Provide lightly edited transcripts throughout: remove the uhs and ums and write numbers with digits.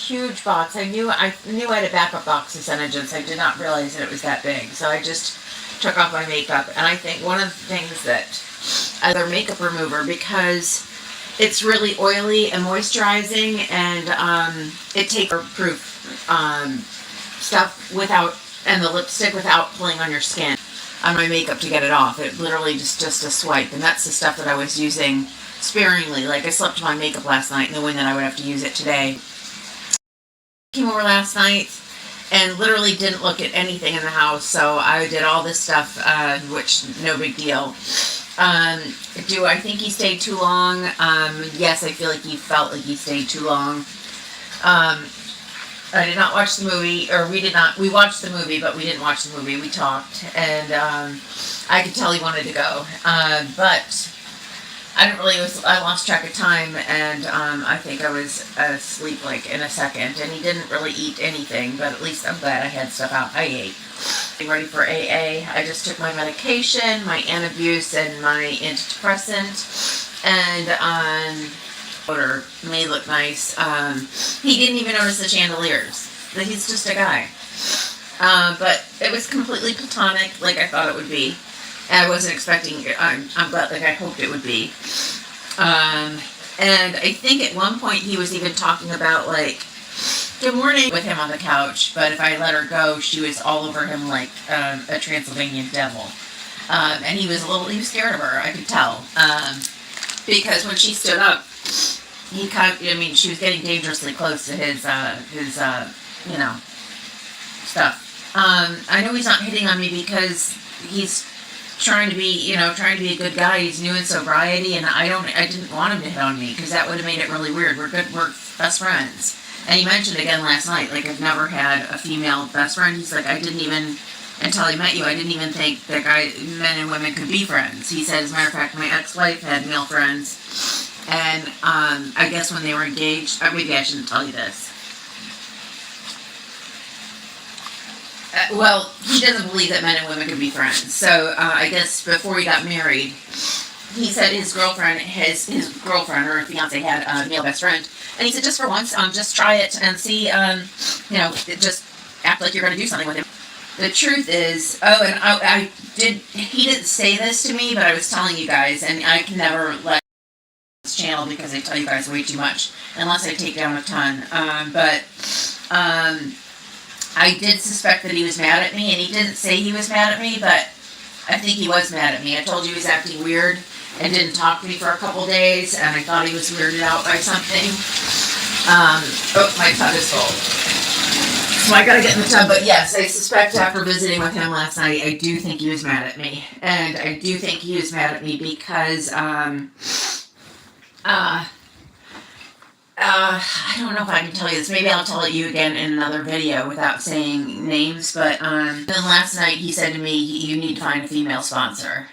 huge box. I knew I had a backup box of Senegence. I did not realize that it was that big. So I just took off my makeup. And I think one of the things that other makeup remover, because it's really oily and moisturizing, and it takes proof stuff without, and the lipstick without pulling on your skin on my makeup to get it off. It literally just a swipe, and that's the stuff that I was using sparingly. Like, I slept my makeup last night knowing that I would have to use it today. Came over last night and literally didn't look at anything in the house, so I did all this stuff, which no big deal. Do I think he stayed too long? Yes, I feel like he felt like he stayed too long. I did not watch the movie, or we watched the movie, but we didn't watch the movie. We talked, and I could tell he wanted to go. But I lost track of time, and I think I was asleep like in a second, and he didn't really eat anything, but at least I'm glad I had stuff out. I ate. Getting ready for AA. I just took my medication, my Antabuse, and my antidepressant, and odor made look nice. He didn't even notice the chandeliers. He's just a guy. But it was completely platonic, like I thought it would be. I wasn't expecting it. I'm glad, like I hoped it would be. And I think at one point he was even talking about, like, good morning with him on the couch, but if I let her go, she was all over him like a Transylvanian devil. And he was scared of her, I could tell. Because when she stood up, she was getting dangerously close to his stuff. I know he's not hitting on me because he's trying to be a good guy. He's new in sobriety, and I didn't want him to hit on me because that would have made it really weird. We're best friends. And he mentioned again last night, like, I've never had a female best friend. He's like, until I met you, I didn't even think that men and women could be friends. He said, as a matter of fact, my ex-wife had male friends, and I guess when they were engaged, maybe I shouldn't tell you this. Well, he doesn't believe that men and women could be friends. So I guess before he got married, he said his girlfriend or fiance had a male best friend, and he said, just for once, just try it and see, just act like you're going to do something with him. The truth is, he didn't say this to me, but I was telling you guys, and I can never let this channel because I tell you guys way too much, unless I take down a ton. I did suspect that he was mad at me, and he didn't say he was mad at me, but I think he was mad at me. I told you he was acting weird and didn't talk to me for a couple days, and I thought he was weirded out by something. My tub is full. So I gotta get in the tub, but yes, I suspect after visiting with him last night, I do think he was mad at me. And I do think he was mad at me because, I don't know if I can tell you this. Maybe I'll tell it you again in another video without saying names. But then last night he said to me, "You need to find a female sponsor."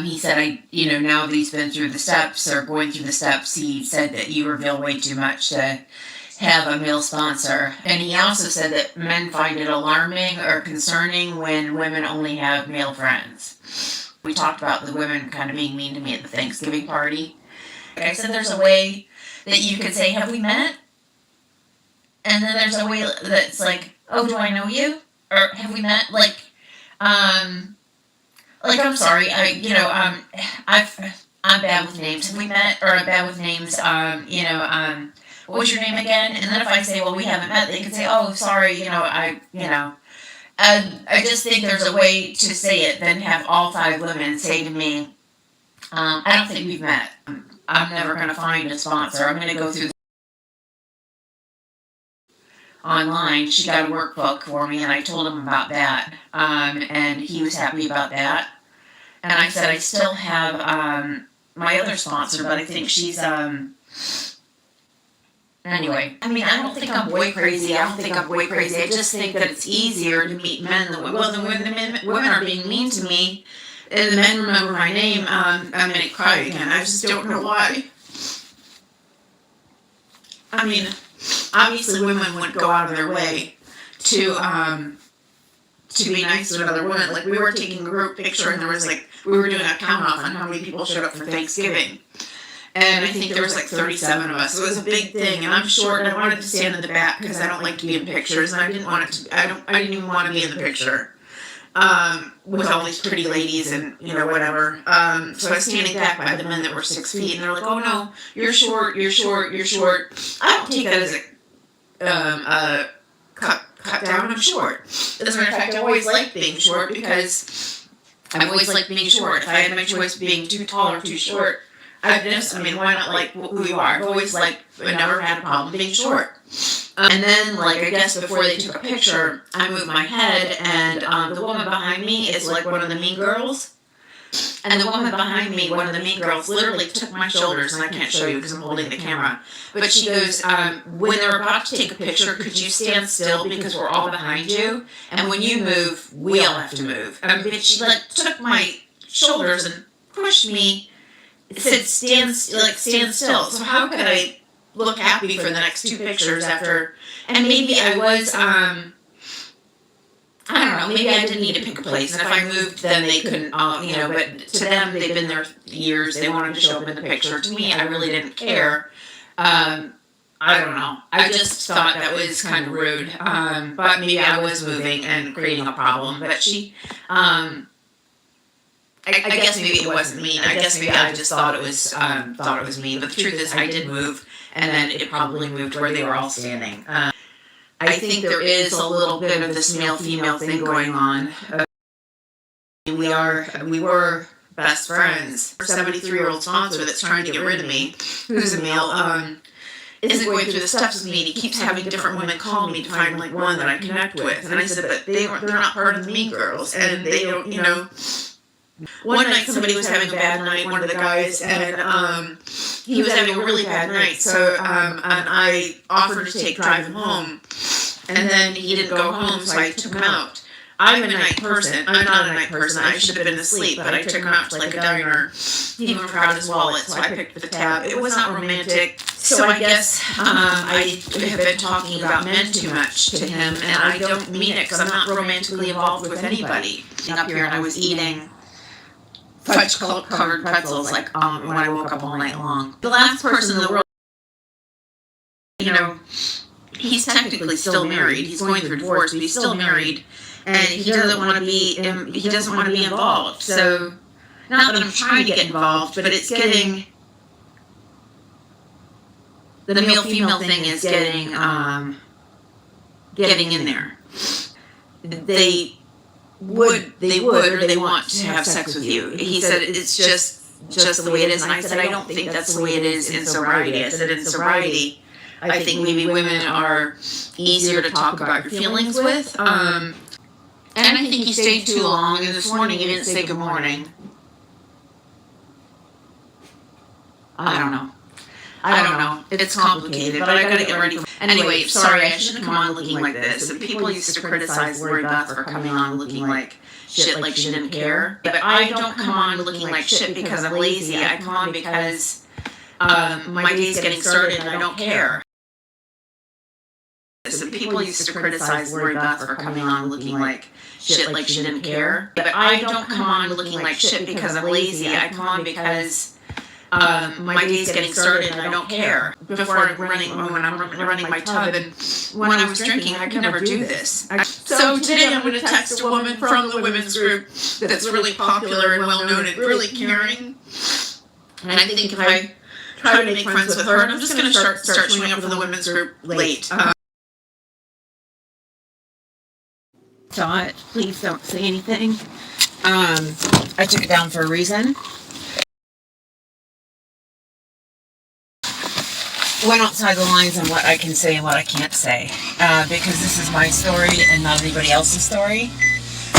He said, now that he's been through the steps or going through the steps, he said that you reveal way too much to have a male sponsor. And he also said that men find it alarming or concerning when women only have male friends. We talked about the women kind of being mean to me at the Thanksgiving party. Like I said, there's a way that you could say, have we met? And then there's a way that's like, oh, do I know you? Or have we met? I'm sorry, I'm bad with names. Have we met? Or I'm bad with names, what was your name again? And then if I say, well, we haven't met, they can say, oh, sorry, I just think there's a way to say it than have all 5 women say to me, I don't think we've met. I'm never going to find a sponsor. I'm going to go through online. She got a workbook for me, and I told him about that, and he was happy about that. And I said, I still have my other sponsor, but I think she's, anyway. I mean, I don't think I'm boy crazy. I just think that it's easier to meet men than women. Well, the women are being mean to me, and the men remember my name. I'm going to cry again. I just don't know why. I mean, obviously women wouldn't go out of their way to be nice to another woman. Like, we were taking a group picture, and there was we were doing a count off on how many people showed up for Thanksgiving. And I think there was like 37 of us. So it was a big thing, and I'm short, and I wanted to stand in the back because I don't like to be in pictures, and I didn't want it to. I didn't even want to be in the picture with all these pretty ladies and whatever. So I was standing back by the men that were 6 feet, and they're like, "Oh no, you're short, you're short, you're short." I don't take that as a cut down. I'm short. As a matter of fact, I always liked being short because I've always liked being short. If I had my choice of being too tall or too short, why not like who you are? I've always I never had a problem being short. And then, I guess before they took a picture, I moved my head, and the woman behind me is like one of the mean girls. And the woman behind me, one of the mean girls, literally took my shoulders, and I can't show you because I'm holding the camera. But she goes, when they're about to take a picture, could you stand still because we're all behind you? And when you move, we all have to move. But she took my shoulders and pushed me. It said stand still. So how could I look happy for the next 2 pictures after? And maybe I was, I don't know, maybe I didn't need to pick a place, and if I moved, then they couldn't, but to them, they've been there years, they wanted to show up in the picture. To me, I really didn't care. I don't know. I just thought that was kind of rude. But maybe I was moving and creating a problem. But she, I guess maybe it wasn't mean. I guess maybe I just thought it was mean. But the truth is, I did move, and then it probably moved where they were all standing. I think there is a little bit of this male-female thing going on. We were best friends. Our 73-year-old sponsor that's trying to get rid of me, who's a male, isn't going through the steps with me. He keeps having different women call me to find one that I connect with. And I said, but they're not part of the mean girls, and they don't, One night somebody was having a bad night, one of the guys, and he was having a really bad night. So and I offered to drive him home, and then he didn't go home, so I took him out. I'm a night person. I'm not a night person. I should have been asleep, but I took him out to a diner. He even forgot his wallet, so I picked up the tab. It was not romantic. So I guess I have been talking about men too much to him, and I don't mean it because I'm not romantically involved with anybody. Up here, and I was eating fudge-covered pretzels when I woke up all night long. The last person in the world, he's technically still married. He's going through divorce, but he's still married, and he doesn't want to be. He doesn't want to be involved. So, not that I'm trying to get involved, but it's getting. The male-female thing is getting in there. They would or they want to have sex with you. He said it's just the way it is, and I said I don't think that's the way it is in sobriety. I said in sobriety, I think maybe women are easier to talk about your feelings with. And I think he stayed too long, and this morning he didn't say good morning. I don't know. It's complicated, but I gotta get ready. Anyway, sorry, I shouldn't come on looking like this. People used to criticize Lori Beth for coming on looking like shit, like she didn't care. But I don't come on looking like shit because I'm lazy. I come on because my day's getting started and I don't care. So people used to criticize Lori Beth for coming on looking like shit, like she didn't care. But I don't come on looking like shit because I'm lazy. I come on because my day's getting started and I don't care. Before when I'm running my tub, and when I was drinking, I could never do this. So today I'm going to text a woman from the women's group that's really popular and well known and really caring. And I think if I try to make friends with her, and I'm just going to start showing up for the women's group late. Thought, please don't say anything. I took it down for a reason. Went outside the lines on what I can say and what I can't say, because this is my story and not anybody else's story.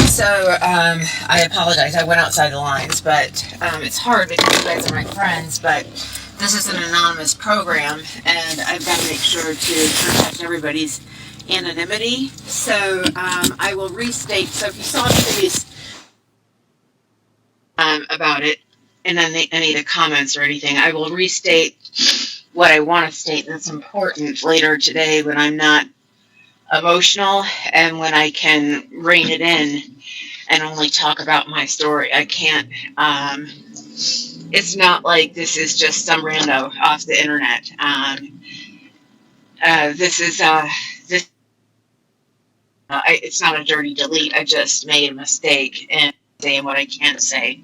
So I apologize. I went outside the lines, but it's hard because you guys are my friends. But this is an anonymous program, and I've got to make sure to protect everybody's anonymity. So I will restate. So if you saw the piece about it, and then any of the comments or anything, I will restate what I want to state that's important later today when I'm not emotional and when I can rein it in and only talk about my story. I can't It's not like this is just some rando off the internet. This. It's not a dirty delete. I just made a mistake in saying what I can't say.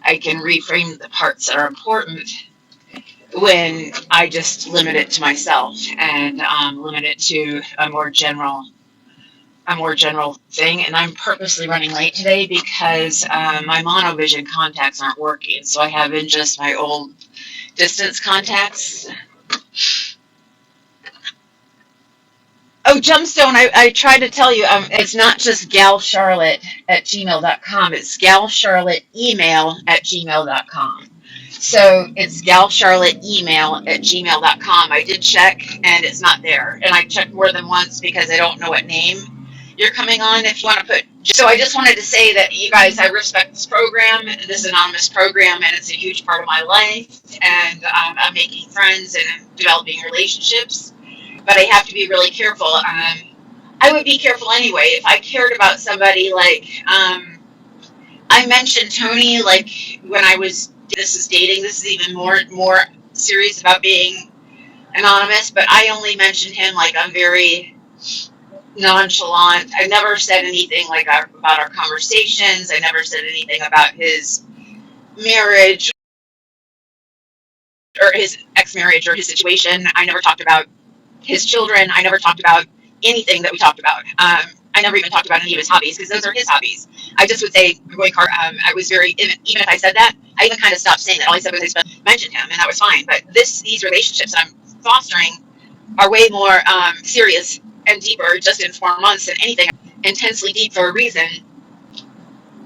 I can reframe the parts that are important when I just limit it to myself and limit it to a more general thing. And I'm purposely running late today because my monovision contacts aren't working. So I have in just my old distance contacts. Oh, Gemstone, I tried to tell you, it's not just GalCharlotte@gmail.com. It's GalCharlotteemail@gmail.com. So it's GalCharlotteemail@gmail.com. I did check, and it's not there. And I checked more than once because I don't know what name you're coming on. If you want to put, so I just wanted to say that you guys, I respect this program, this anonymous program, and it's a huge part of my life. And I'm making friends and I'm developing relationships. But I have to be really careful. I would be careful anyway. If I cared about somebody, like, I mentioned Tony, like, when I was, this is dating, this is even more serious about being anonymous, but I only mentioned him, like, I'm very nonchalant. I never said anything, like, about our conversations. I never said anything about his marriage or his ex-marriage or his situation. I never talked about his children. I never talked about anything that we talked about. I never even talked about any of his hobbies because those are his hobbies. I just would say, I'm going car. I was very, even if I said that, I even kind of stopped saying that. All I said was I mentioned him, and that was fine. But these relationships that I'm fostering are way more serious and deeper just in 4 months than anything. Intensely deep for a reason.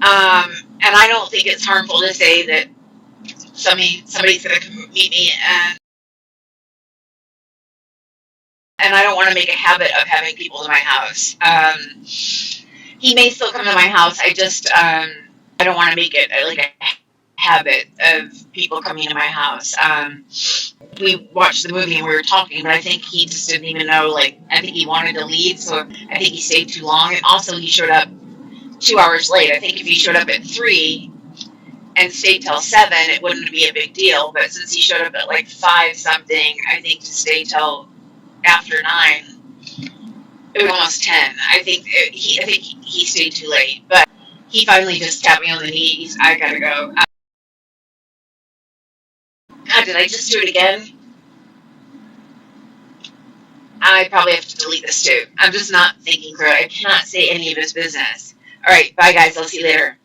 And I don't think it's harmful to say that somebody's going to meet me and I don't want to make a habit of having people in my house. He may still come to my house. I just, I don't want to make it like a habit of people coming to my house. We watched the movie and we were talking, but I think he just didn't even know, like, I think he wanted to leave, so I think he stayed too long. And also he showed up 2 hours late. I think if he showed up at 3 and stayed till 7, it wouldn't be a big deal. But since he showed up at like 5 something, I think to stay till after 9, it was almost 10. I think he stayed too late, but he finally just tapped me on the knees. I gotta go. God, did I just do it again? I probably have to delete this too. I'm just not thinking through it. I cannot say any of his business. All right, bye guys. I'll see you later.